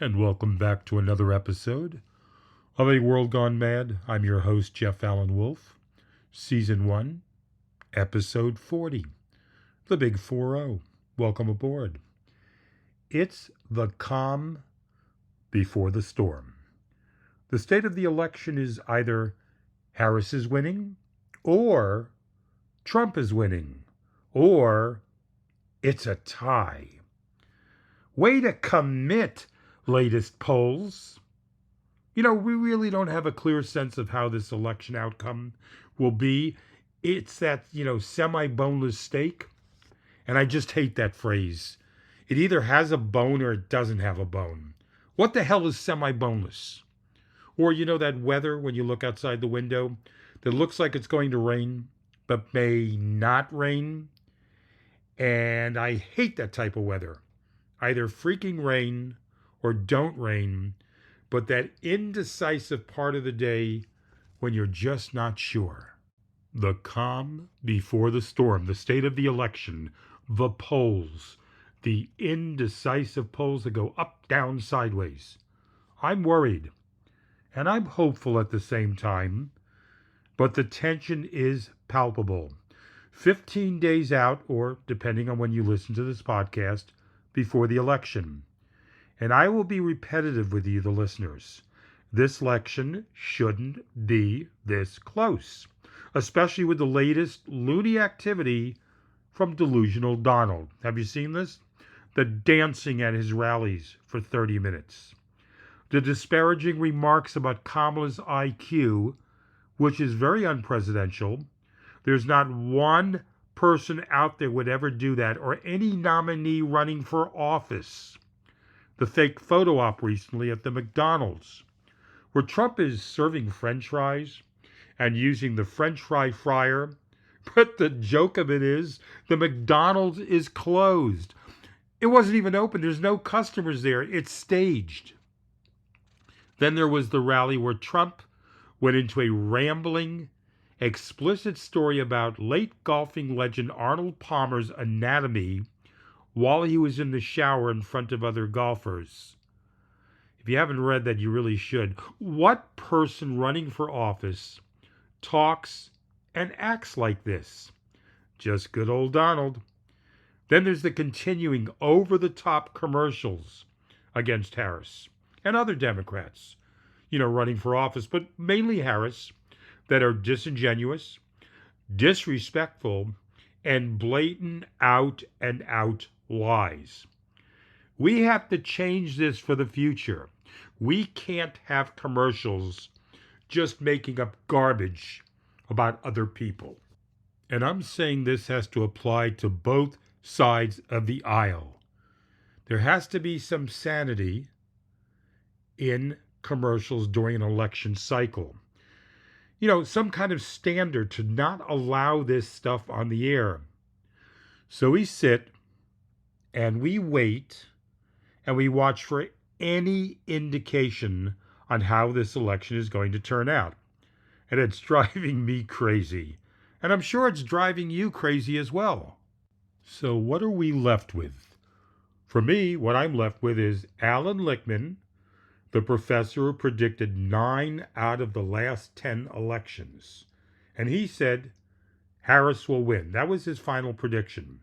And welcome back to another episode of A World Gone Mad. I'm your host, Jeff Allen Wolf, Season 1, Episode 40, the Big 4-0. Welcome aboard. It's the calm before the storm. The state of the election is either Harris is winning, or Trump is winning, or it's a tie. Way to commit, latest polls. We really don't have a clear sense of how this election outcome will be. It's that, semi-boneless steak. And I just hate that phrase. It either has a bone or it doesn't have a bone. What the hell is semi-boneless? Or, that weather when you look outside the window that looks like it's going to rain, but may not rain. And I hate that type of weather. Either freaking rain or don't rain, but that indecisive part of the day when you're just not sure. The calm before the storm, the state of the election, the polls, the indecisive polls that go up, down, sideways. I'm worried, and I'm hopeful at the same time, but the tension is palpable. 15 days out, or depending on when you listen to this podcast, before the election. And I will be repetitive with you, the listeners. This election shouldn't be this close, especially with the latest loony activity from delusional Donald. Have you seen this? The dancing at his rallies for 30 minutes. The disparaging remarks about Kamala's IQ, which is very unpresidential. There's not one person out there would ever do that, or any nominee running for office. The fake photo op recently at the McDonald's, where Trump is serving French fries and using the French fry fryer. But the joke of it is the McDonald's is closed. It wasn't even open. There's no customers there. It's staged. Then there was the rally where Trump went into a rambling, explicit story about late golfing legend Arnold Palmer's anatomy while he was in the shower in front of other golfers. If you haven't read that, you really should. What person running for office talks and acts like this? Just good old Donald. Then there's the continuing over-the-top commercials against Harris and other Democrats, running for office, but mainly Harris, that are disingenuous, disrespectful, and blatant out-and-out lies. We have to change this for the future. We can't have commercials just making up garbage about other people. And I'm saying this has to apply to both sides of the aisle. There has to be some sanity in commercials during an election cycle. Some kind of standard to not allow this stuff on the air. So we sit and we wait and we watch for any indication on how this election is going to turn out. And it's driving me crazy. And I'm sure it's driving you crazy as well. So what are we left with? For me, what I'm left with is Alan Lichtman, the professor who predicted 9 out of the last 10 elections. And he said Harris will win. That was his final prediction.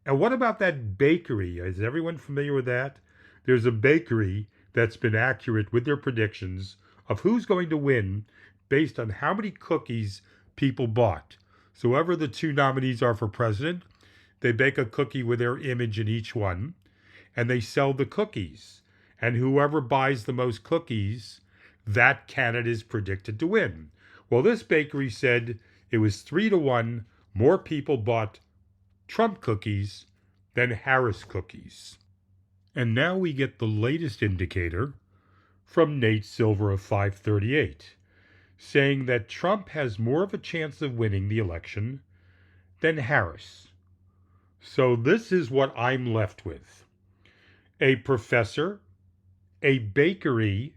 And what about that bakery? Is everyone familiar with that? There's a bakery that's been accurate with their predictions of who's going to win based on how many cookies people bought. So whoever the 2 nominees are for president, they bake a cookie with their image in each one, and they sell the cookies. And whoever buys the most cookies, that candidate is predicted to win. Well, this bakery said it was 3-1 more people bought Trump cookies than Harris cookies. And now we get the latest indicator from Nate Silver of 538, saying that Trump has more of a chance of winning the election than Harris. So this is what I'm left with. A professor, a bakery,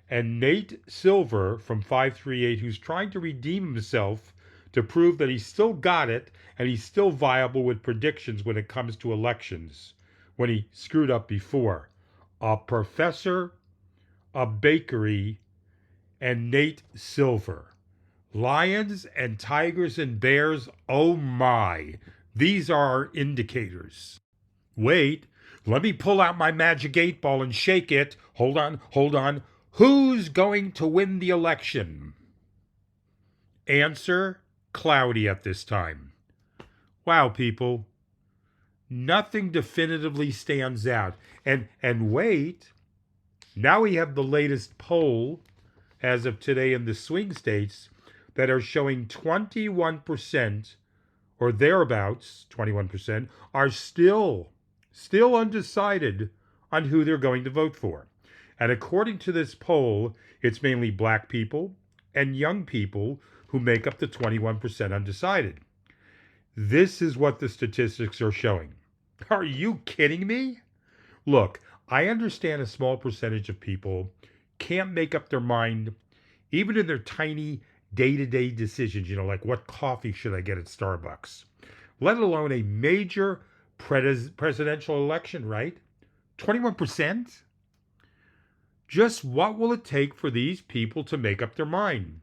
and Nate Silver from 538, who's trying to redeem himself to prove that he's still got it and he's still viable with predictions when it comes to elections, when he screwed up before. a professor, a bakery, and Nate Silver. Lions and tigers and bears, oh my. These are our indicators. Wait, let me pull out my magic 8-ball and shake it. Hold on. Who's going to win the election? Answer, cloudy at this time. Wow, people. Nothing definitively stands out. And wait, now we have the latest poll as of today in the swing states that are showing 21% or thereabouts, 21%, are still undecided on who they're going to vote for. And according to this poll, it's mainly black people and young people who make up the 21% undecided. This is what the statistics are showing. Are you kidding me? Look, I understand a small percentage of people can't make up their mind, even in their tiny day-to-day decisions, like what coffee should I get at Starbucks, let alone a major presidential election, right? 21%? Just what will it take for these people to make up their mind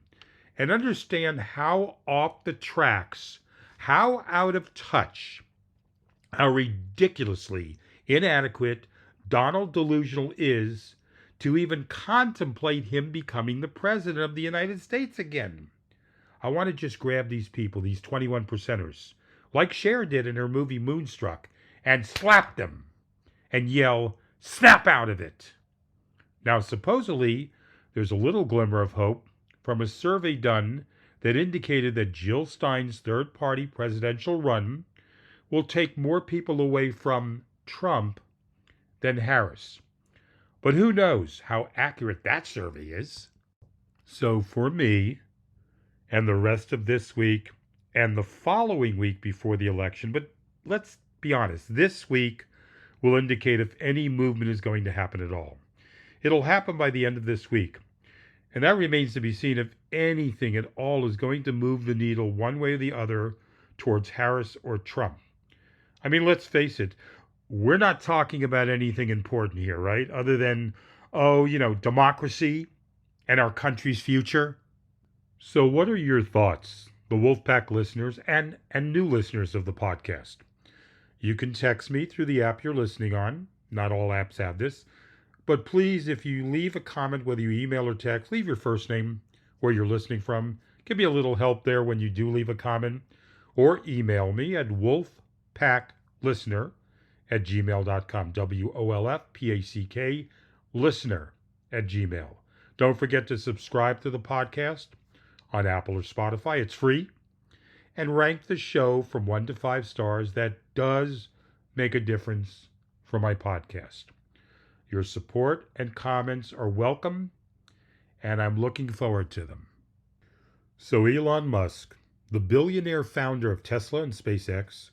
and understand how off the tracks, how out of touch, how ridiculously inadequate Donald Delusional is to even contemplate him becoming the president of the United States again? I want to just grab these people, these 21%ers, like Cher did in her movie Moonstruck, and slap them and yell, "Snap out of it!" Now, supposedly, there's a little glimmer of hope from a survey done that indicated that Jill Stein's third-party presidential run will take more people away from Trump than Harris. But who knows how accurate that survey is? So for me, and the rest of this week, and the following week before the election, but let's be honest, this week will indicate if any movement is going to happen at all. It'll happen by the end of this week. And that remains to be seen if anything at all is going to move the needle one way or the other towards Harris or Trump. I mean, let's face it, we're not talking about anything important here, right? Other than, democracy and our country's future. So what are your thoughts, the Wolfpack listeners and new listeners of the podcast? You can text me through the app you're listening on. Not all apps have this. But please, if you leave a comment, whether you email or text, leave your first name, where you're listening from. Give me a little help there when you do leave a comment. Or email me at wolfpacklistener@gmail.com. WOLFPACK listener@gmail. Don't forget to subscribe to the podcast on Apple or Spotify. It's free. And rank the show from 1 to 5 stars. That does make a difference for my podcast. Your support and comments are welcome, and I'm looking forward to them. So Elon Musk, the billionaire founder of Tesla and SpaceX,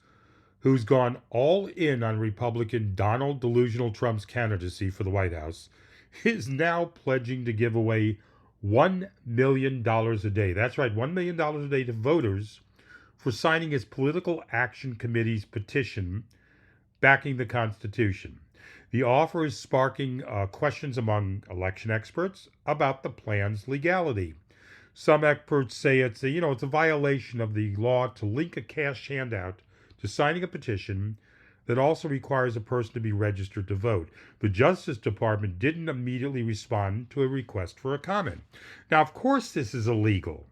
who's gone all in on Republican Donald Delusional Trump's candidacy for the White House, is now pledging to give away $1 million a day. That's right, $1 million a day to voters for signing his Political Action Committee's petition backing the Constitution. The offer is sparking questions among election experts about the plan's legality. Some experts say it's a violation of the law to link a cash handout to signing a petition that also requires a person to be registered to vote. The Justice Department didn't immediately respond to a request for a comment. Now, of course, this is illegal,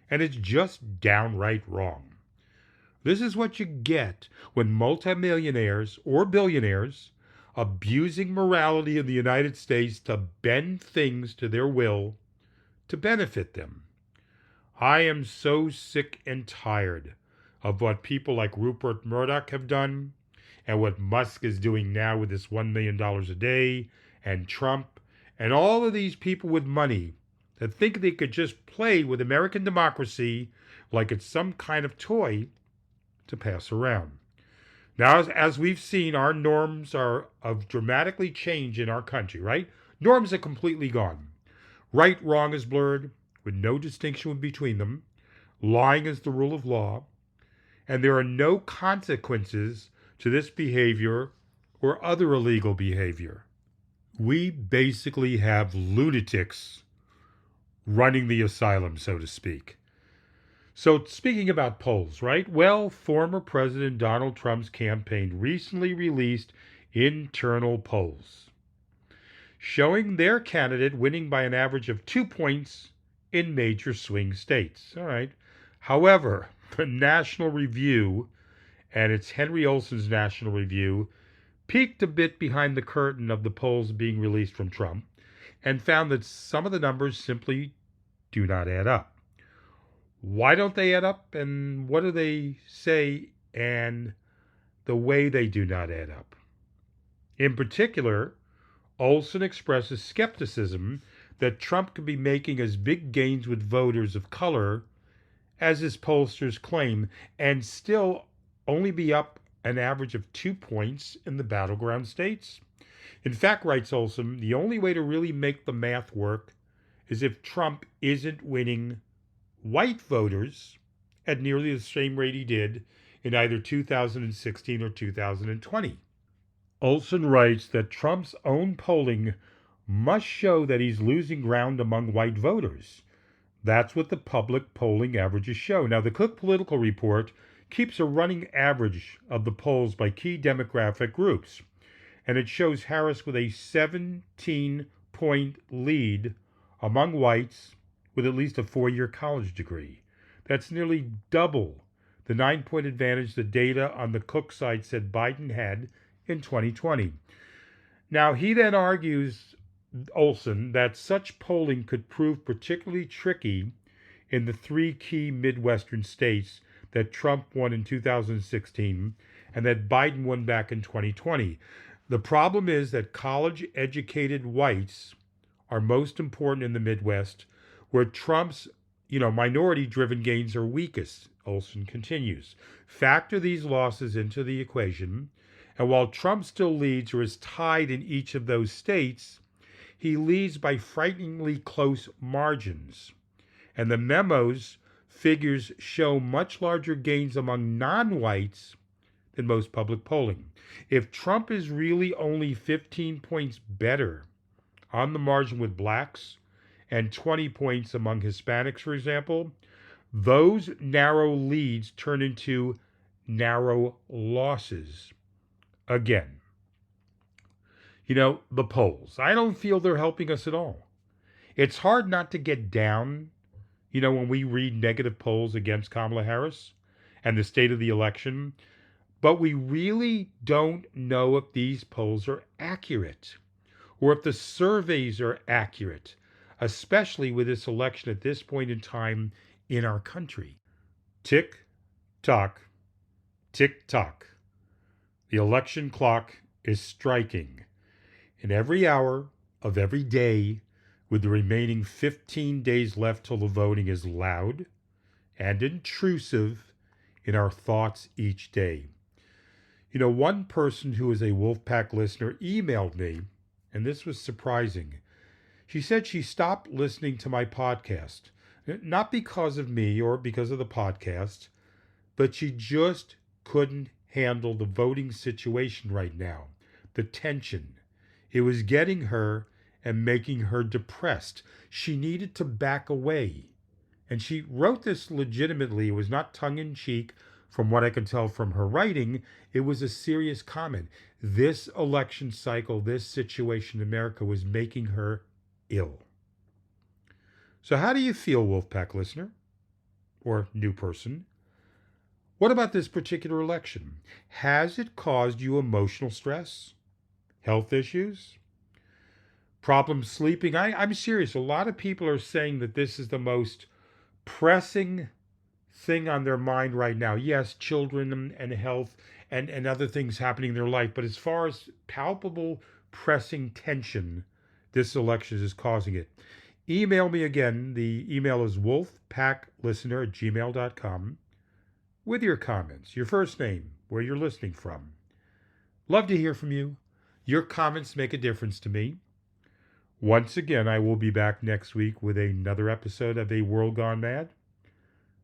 and it's just downright wrong. This is what you get when multimillionaires or billionaires abusing morality in the United States to bend things to their will to benefit them. I am so sick and tired of what people like Rupert Murdoch have done and what Musk is doing now with this $1 million a day and Trump and all of these people with money that think they could just play with American democracy like it's some kind of toy to pass around. Now, as we've seen, our norms are of dramatically change in our country, right? Norms are completely gone. Right, wrong is blurred, with no distinction between them. Lying is the rule of law. And there are no consequences to this behavior or other illegal behavior. We basically have lunatics running the asylum, so to speak. So, speaking about polls, right? Well, former President Donald Trump's campaign recently released internal polls showing their candidate winning by an average of 2 points in major swing states. All right. However, the National Review, and it's Henry Olsen's National Review, peeked a bit behind the curtain of the polls being released from Trump and found that some of the numbers simply do not add up. Why don't they add up, and what do they say, and the way they do not add up? In particular, Olson expresses skepticism that Trump could be making as big gains with voters of color as his pollsters claim and still only be up an average of 2 points in the battleground states. In fact, writes Olson, the only way to really make the math work is if Trump isn't winning white voters at nearly the same rate he did in either 2016 or 2020. Olson writes that Trump's own polling must show that he's losing ground among white voters. That's what the public polling averages show. Now, the Cook Political Report keeps a running average of the polls by key demographic groups, and it shows Harris with a 17-point lead among whites with at least a 4-year college degree. That's nearly double the 9-point advantage the data on the Cook side said Biden had in 2020. Now, he then argues, Olson, that such polling could prove particularly tricky in the 3 key Midwestern states that Trump won in 2016 and that Biden won back in 2020. The problem is that college-educated whites are most important in the Midwest, where Trump's minority-driven gains are weakest, Olson continues. Factor these losses into the equation, and while Trump still leads or is tied in each of those states, he leads by frighteningly close margins. And the memo's figures show much larger gains among non-whites than most public polling. If Trump is really only 15 points better on the margin with blacks and 20 points among Hispanics, for example, those narrow leads turn into narrow losses. Again, the polls, I don't feel they're helping us at all. It's hard not to get down, when we read negative polls against Kamala Harris and the state of the election, but we really don't know if these polls are accurate or if the surveys are accurate, especially with this election at this point in time in our country. Tick tock, tick tock. The election clock is striking. And every hour of every day, with the remaining 15 days left till the voting, is loud and intrusive in our thoughts each day. One person who is a Wolfpack listener emailed me, and this was surprising. She said she stopped listening to my podcast, not because of me or because of the podcast, but she just couldn't handle the voting situation right now, the tension. It was getting her and making her depressed. She needed to back away. And she wrote this legitimately. It was not tongue-in-cheek from what I could tell from her writing. It was a serious comment. This election cycle, this situation in America was making her ill. So how do you feel, Wolfpack listener or new person? What about this particular election? Has it caused you emotional stress? Health issues? Problems sleeping? I'm serious. A lot of people are saying that this is the most pressing thing on their mind right now. Yes, children and health and other things happening in their life. But as far as palpable, pressing tension, this election is causing it. Email me again. The email is wolfpacklistener@gmail.com with your comments, your first name, where you're listening from. Love to hear from you. Your comments make a difference to me. Once again, I will be back next week with another episode of A World Gone Mad.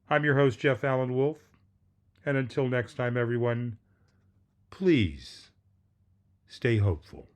I'm your host, Jeff Allen Wolf. And until next time, everyone, please stay hopeful.